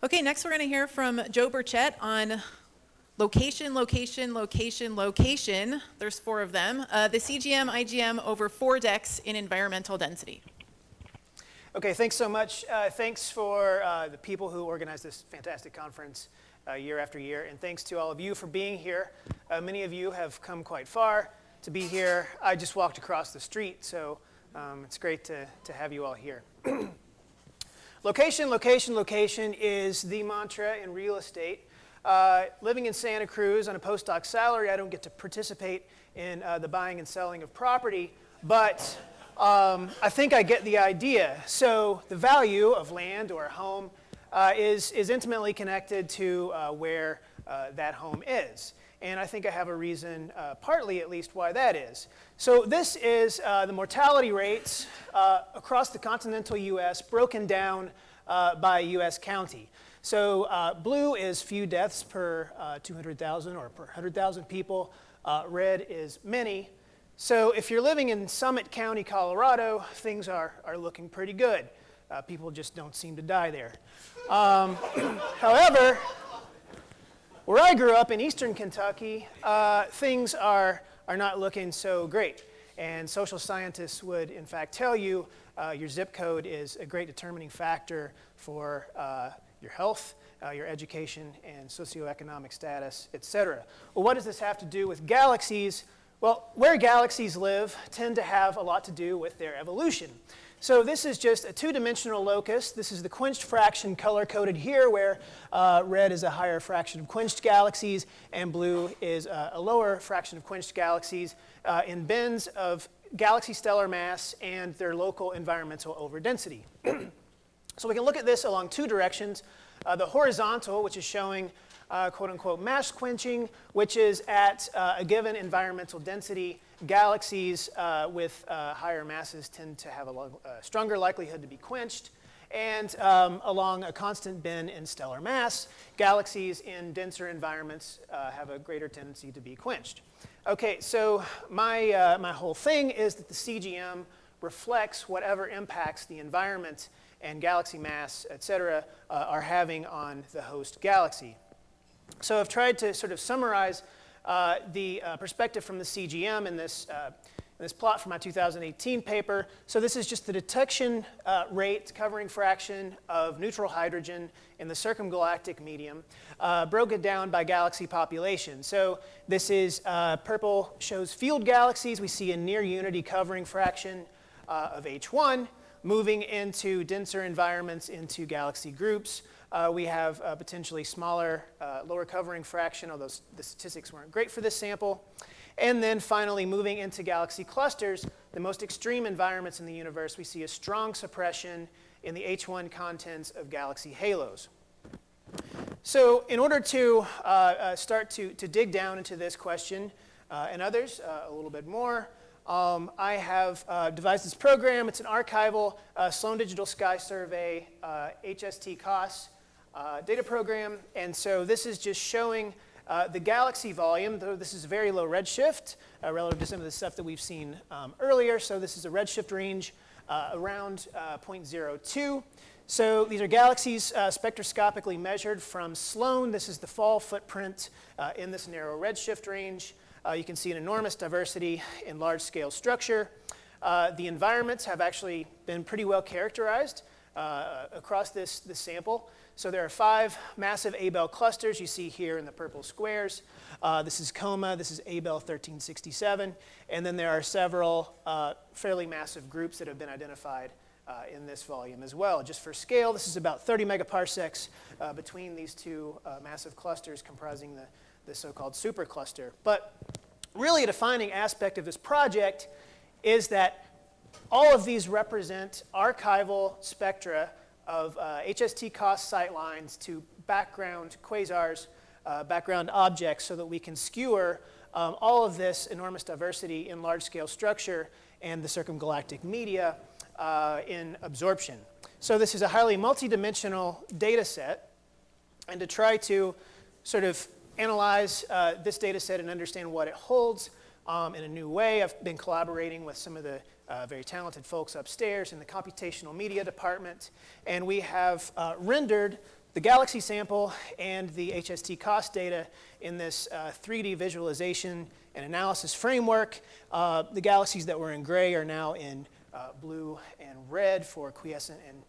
Okay, next we're going to hear from Joe Burchett on location, location, location, location. There's 4 of them. The CGM, IGM over 4 decks in environmental density. Okay, thanks so much. Thanks for the people who organize this fantastic conference year after year, and thanks to all of you for being here. Many of you have come quite far to be here. I just walked across the street, so it's great to have you all here. Location, location, location is the mantra in real estate. Living in Santa Cruz on a postdoc salary, I don't get to participate in the buying and selling of property, but I think I get the idea. So the value of land or a home is intimately connected to where that home is. And I think I have a reason, partly at least, why that is. So this is the mortality rates across the continental U.S. broken down by U.S. county. So blue is few deaths per 200,000 or per 100,000 people. Red is many. So if you're living in Summit County, Colorado, things are looking pretty good. People just don't seem to die there. However, where I grew up in eastern Kentucky, things are not looking so great. And social scientists would, in fact, tell you your zip code is a great determining factor for your health, your education, and socioeconomic status, et cetera. Well, what does this have to do with galaxies? Well, where galaxies live tend to have a lot to do with their evolution. So this is just a 2-dimensional locus. This is the quenched fraction color-coded here, where red is a higher fraction of quenched galaxies, and blue is a lower fraction of quenched galaxies in bins of galaxy stellar mass and their local environmental overdensity. So we can look at this along 2 directions. The horizontal, which is showing quote-unquote mass quenching, which is at a given environmental density. Galaxies with higher masses tend to have a stronger likelihood to be quenched. And along a constant bin in stellar mass, galaxies in denser environments have a greater tendency to be quenched. Okay, so my whole thing is that the CGM reflects whatever impacts the environment and galaxy mass, et cetera, are having on the host galaxy. So I've tried to sort of summarize the perspective from the CGM in this plot from my 2018 paper. So this is just the detection rate, covering fraction of neutral hydrogen in the circumgalactic medium, broken down by galaxy population. So this is purple shows field galaxies. We see a near unity covering fraction of H1, moving into denser environments into galaxy groups. We have a potentially smaller, lower covering fraction, although the statistics weren't great for this sample. And then finally, moving into galaxy clusters, the most extreme environments in the universe, we see a strong suppression in the H1 contents of galaxy halos. So in order to start to dig down into this question and others a little bit more, I have devised this program. It's an archival Sloan Digital Sky Survey HST-COS data program. And so this is just showing the galaxy volume, though this is very low redshift relative to some of the stuff that we've seen earlier. So this is a redshift range around 0.02. So these are galaxies spectroscopically measured from Sloan. This is the fall footprint in this narrow redshift range. You can see an enormous diversity in large-scale structure. The environments have actually been pretty well characterized across this sample. So there are 5 massive Abell clusters you see here in the purple squares. This is Coma, this is Abell 1367, and then there are several fairly massive groups that have been identified in this volume as well. Just for scale, this is about 30 megaparsecs between these 2 massive clusters comprising the so-called supercluster. But really a defining aspect of this project is that all of these represent archival spectra of HST-COS sightlines to background quasars, background objects, so that we can skewer all of this enormous diversity in large-scale structure and the circumgalactic media in absorption. So this is a highly multidimensional data set, and to try to sort of analyze this data set and understand what it holds in a new way, I've been collaborating with some of the very talented folks upstairs in the computational media department, and we have rendered the galaxy sample and the HST cost data in this 3D visualization and analysis framework. The galaxies that were in gray are now in blue and red for quiescent and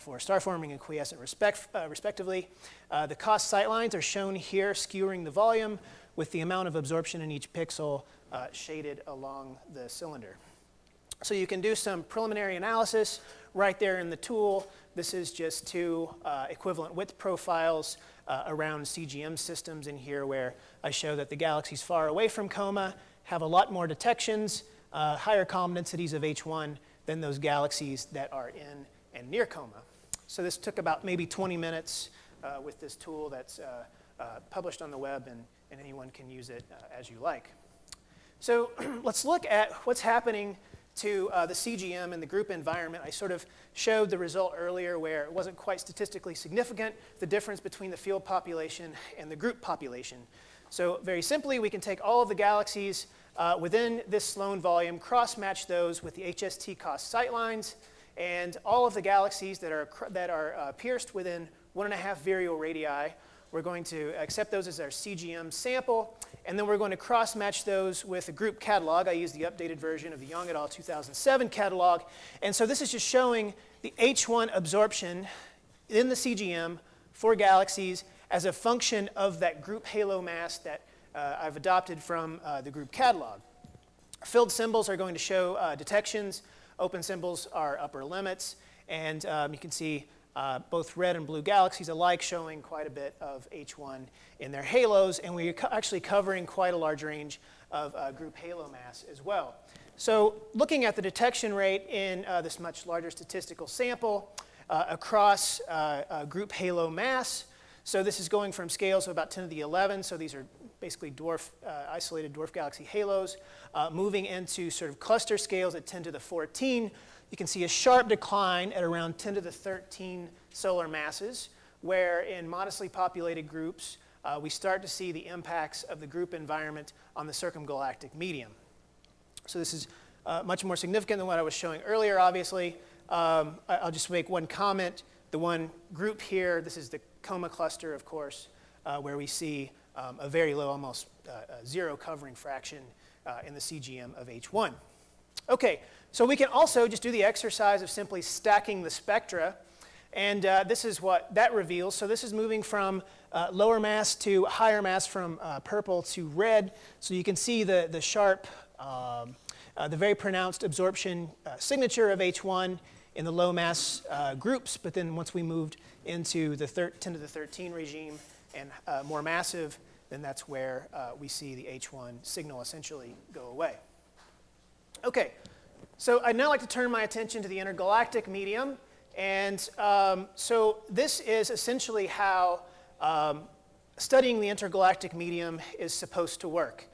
for star forming and quiescent respectively. The cost sightlines are shown here, skewering the volume with the amount of absorption in each pixel shaded along the cylinder. So you can do some preliminary analysis right there in the tool. This is just two equivalent width profiles around CGM systems in here, where I show that the galaxies far away from coma have a lot more detections, higher column densities of H1 than those galaxies that are in and near coma. So this took about maybe 20 minutes with this tool that's published on the web, and anyone can use it as you like. So let's look at what's happening to the CGM and the group environment. I sort of showed the result earlier where it wasn't quite statistically significant, the difference between the field population and the group population. So very simply, we can take all of the galaxies within this Sloan volume, cross-match those with the HST cost sightlines, and all of the galaxies that are pierced within 1.5 virial radii. We're going to accept those as our CGM sample, and then we're going to cross-match those with a group catalog. I use the updated version of the Young et al. 2007 catalog. And so this is just showing the H1 absorption in the CGM for galaxies as a function of that group halo mass that I've adopted from the group catalog. Filled symbols are going to show detections. Open symbols are upper limits. And you can see both red and blue galaxies alike showing quite a bit of H1 in their halos, and we're actually covering quite a large range of group halo mass as well. So looking at the detection rate in this much larger statistical sample across group halo mass, so this is going from scales of about 10 to the 11, so these are basically isolated dwarf galaxy halos, moving into sort of cluster scales at 10 to the 14. You can see a sharp decline at around 10 to the 13 solar masses, where in modestly populated groups, we start to see the impacts of the group environment on the circumgalactic medium. So this is much more significant than what I was showing earlier, obviously. I'll just make one comment. The one group here, this is the coma cluster, of course, where we see a very low, almost zero covering fraction in the CGM of H1. Okay, so we can also just do the exercise of simply stacking the spectra, and this is what that reveals. So this is moving from lower mass to higher mass, from purple to red. So you can see the sharp, the very pronounced absorption signature of H1 in the low mass groups, but then once we moved into the 10 to the 13 regime and more massive, then that's where we see the H1 signal essentially go away. Okay, so I'd now like to turn my attention to the intergalactic medium. And so this is essentially how studying the intergalactic medium is supposed to work.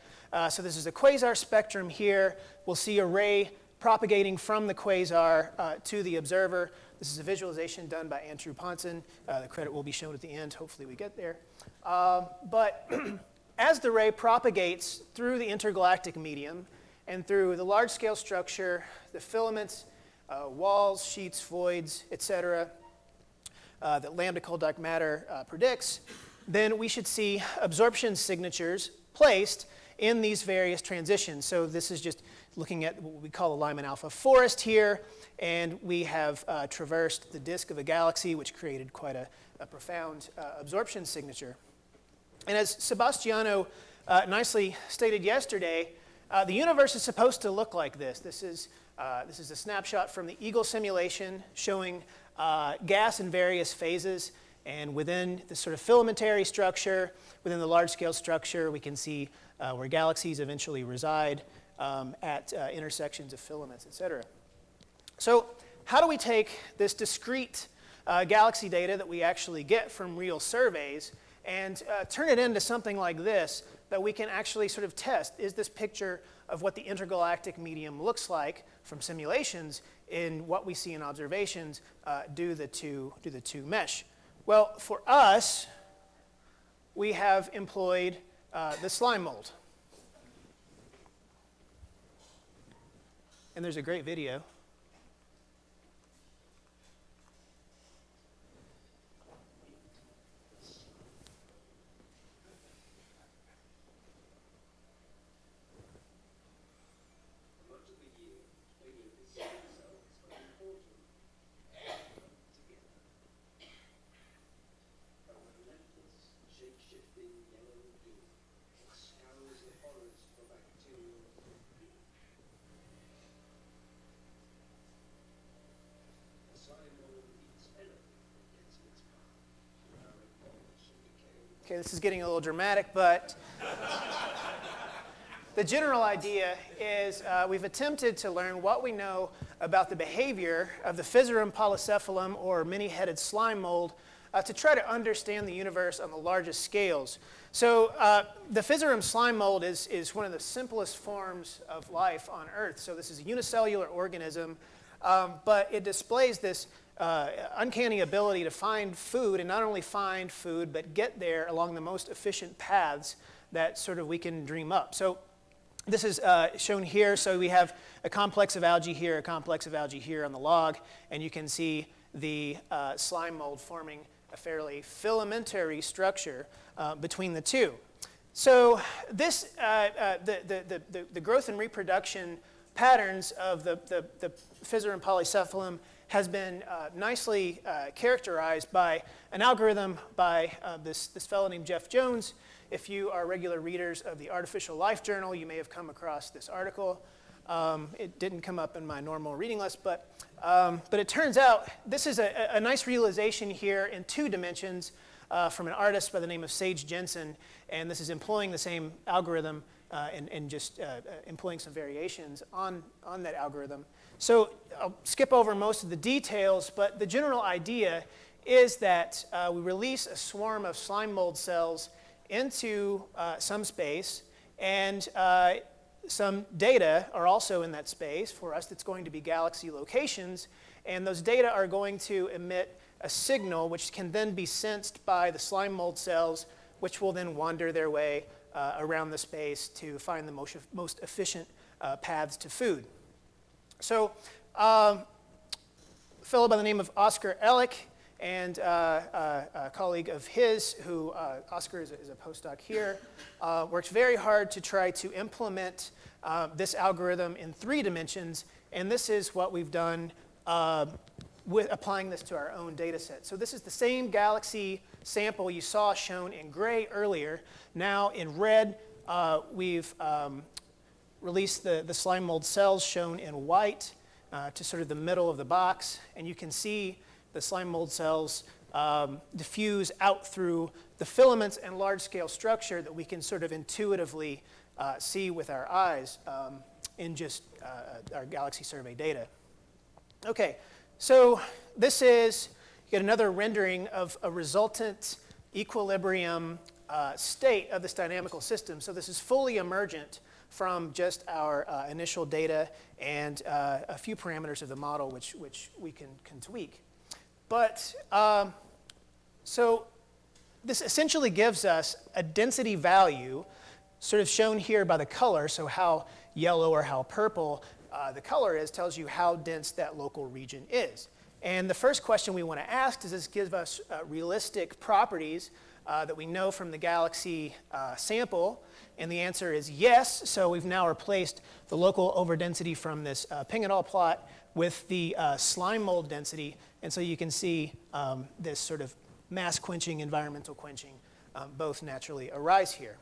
So this is a quasar spectrum here. We'll see a ray propagating from the quasar to the observer. This is a visualization done by Andrew Ponson. The credit will be shown at the end. Hopefully we get there. But as the ray propagates through the intergalactic medium and through the large-scale structure, the filaments, walls, sheets, voids, etc., that lambda cold dark matter predicts, then we should see absorption signatures placed in these various transitions. So this is just looking at what we call a Lyman alpha forest here, and we have traversed the disk of a galaxy, which created quite a profound absorption signature. And as Sebastiano nicely stated yesterday, the universe is supposed to look like this. This is a snapshot from the Eagle simulation showing gas in various phases. And within the sort of filamentary structure, within the large-scale structure, we can see where galaxies eventually reside at intersections of filaments, et cetera. So how do we take this discrete galaxy data that we actually get from real surveys and turn it into something like this that we can actually sort of test? Is this picture of what the intergalactic medium looks like from simulations in what we see in observations do the two mesh? Well, for us, we have employed the slime mold. And there's a great video. Okay, this is getting a little dramatic, but the general idea is we've attempted to learn what we know about the behavior of the Physarum polycephalum, or many-headed slime mold, to try to understand the universe on the largest scales. So the Physarum slime mold is one of the simplest forms of life on Earth. So this is a unicellular organism, but it displays this uncanny ability to find food, and not only find food, but get there along the most efficient paths that sort of we can dream up. So this is shown here. So we have a complex of algae here, a complex of algae here on the log, and you can see the slime mold forming a fairly filamentary structure between the two. So this, the growth and reproduction patterns of the Physarum polycephalum has been nicely characterized by an algorithm by this fellow named Jeff Jones. If you are regular readers of the Artificial Life Journal, you may have come across this article. It didn't come up in my normal reading list, but it turns out this is a nice realization here in 2 dimensions from an artist by the name of Sage Jensen, and this is employing the same algorithm and just employing some variations on that algorithm. So I'll skip over most of the details, but the general idea is that we release a swarm of slime mold cells into some space, and some data are also in that space. For us, it's going to be galaxy locations, and those data are going to emit a signal which can then be sensed by the slime mold cells, which will then wander their way around the space to find the most efficient paths to food. So a fellow by the name of Oscar Ellick and a colleague of his, who Oscar is a postdoc here, worked very hard to try to implement this algorithm in 3 dimensions, and this is what we've done with applying this to our own data set. So this is the same galaxy sample you saw shown in gray earlier. Now in red, we've released the slime mold cells shown in white to sort of the middle of the box, and you can see the slime mold cells diffuse out through the filaments and large-scale structure that we can sort of intuitively see with our eyes in just our galaxy survey data. Okay, so this is yet another rendering of a resultant equilibrium state of this dynamical system. So this is fully emergent from just our initial data and a few parameters of the model which we can tweak. But so this essentially gives us a density value, sort of shown here by the color. So how yellow or how purple the color is tells you how dense that local region is. And the first question we want to ask, does this give us realistic properties that we know from the galaxy sample? And the answer is yes. So we've now replaced the local overdensity from this Ping-et-al plot with the slime mold density. And so you can see this sort of mass quenching, environmental quenching, both naturally arise here.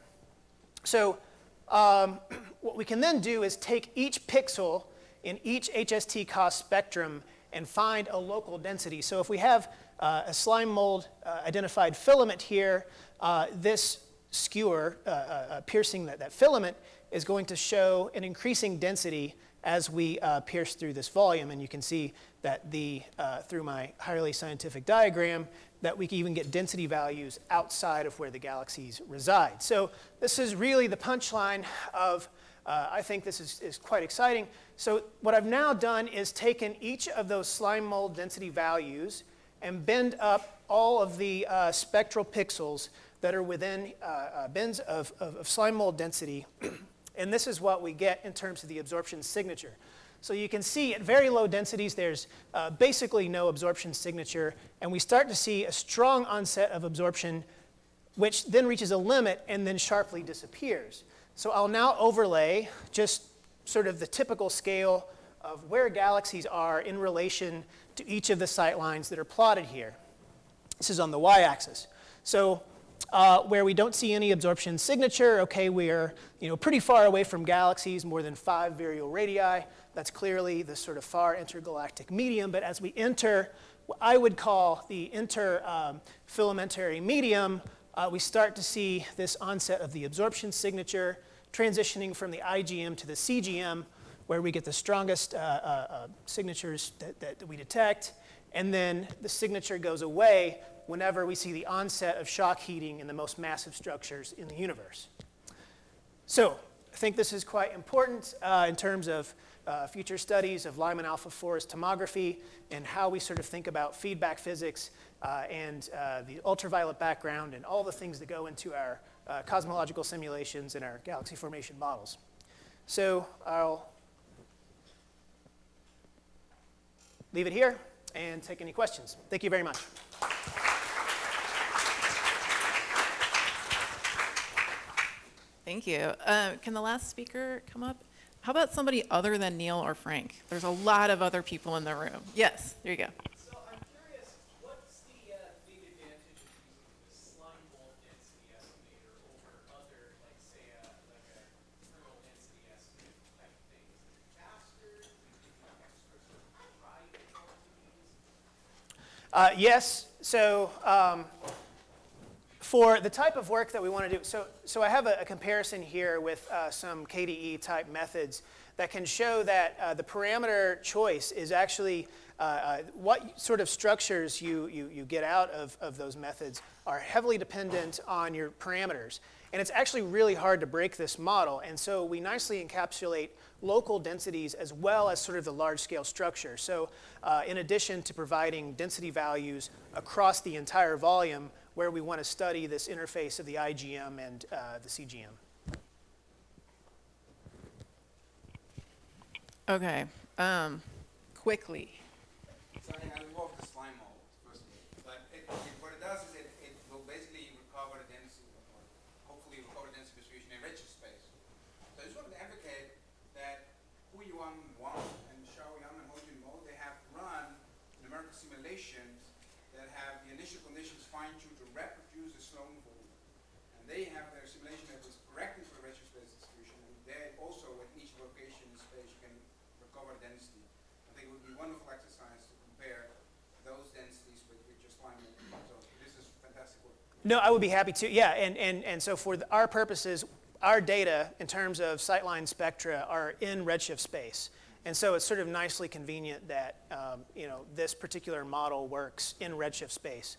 So what we can then do is take each pixel in each HST cost spectrum and find a local density. So if we have a slime mold identified filament here, this skewer piercing that filament is going to show an increasing density as we pierce through this volume. And you can see that through my highly scientific diagram, that we can even get density values outside of where the galaxies reside. So this is really the punchline of, I think this is quite exciting. So what I've now done is taken each of those slime mold density values and bend up all of the spectral pixels that are within bins of slime mold density. And this is what we get in terms of the absorption signature. So you can see at very low densities, there's basically no absorption signature. And we start to see a strong onset of absorption, which then reaches a limit and then sharply disappears. So I'll now overlay just sort of the typical scale of where galaxies are in relation to each of the sight lines that are plotted here. This is on the y-axis. So where we don't see any absorption signature, okay, we're pretty far away from galaxies, more than 5 virial radii. That's clearly the sort of far intergalactic medium. But as we enter what I would call the interfilamentary medium, we start to see this onset of the absorption signature, transitioning from the IGM to the CGM, where we get the strongest signatures that we detect. And then the signature goes away whenever we see the onset of shock heating in the most massive structures in the universe. So I think this is quite important in terms of future studies of Lyman alpha forest tomography and how we sort of think about feedback physics and the ultraviolet background and all the things that go into our cosmological simulations and our galaxy formation models. So I'll leave it here and take any questions. Thank you very much. Thank you. Can the last speaker come up? How about somebody other than Neil or Frank? There's a lot of other people in the room. Yes, there you go. So I'm curious, what's the big advantage of using the slime mold density estimator over other, like say, like a kernel density estimate type thing? Is it faster? Do you get extra sort of dry quantities? Yes. So for the type of work that we want to do, so I have a comparison here with some KDE type methods that can show that the parameter choice is actually what sort of structures you get out of those methods are heavily dependent on your parameters. And it's actually really hard to break this model. And so we nicely encapsulate local densities as well as sort of the large scale structure. So in addition to providing density values across the entire volume, where we want to study this interface of the IGM and the CGM. Okay. Quickly. So I love the slime mold, first of all. But what it does is it will basically recover the density, or hopefully recover the density distribution in Redshift space. So I just wanted to advocate that Hu-Yuan Wang and Xiaoyang and Hojun Mo, they have run numerical simulations that have the initial conditions fine-tuned to reproduce the Sloan volume. And they have their simulation that is corrected for the Redshift space distribution. And they also, at each location in space, you can recover density. I think it would be a wonderful exercise to compare those densities with your slime mold. So this is fantastic work. No, I would be happy to. Yeah, and so for our purposes, our data in terms of sightline spectra are in Redshift space. And so it's sort of nicely convenient that this particular model works in Redshift space.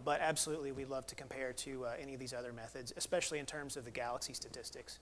But absolutely, we'd love to compare to any of these other methods, especially in terms of the galaxy statistics.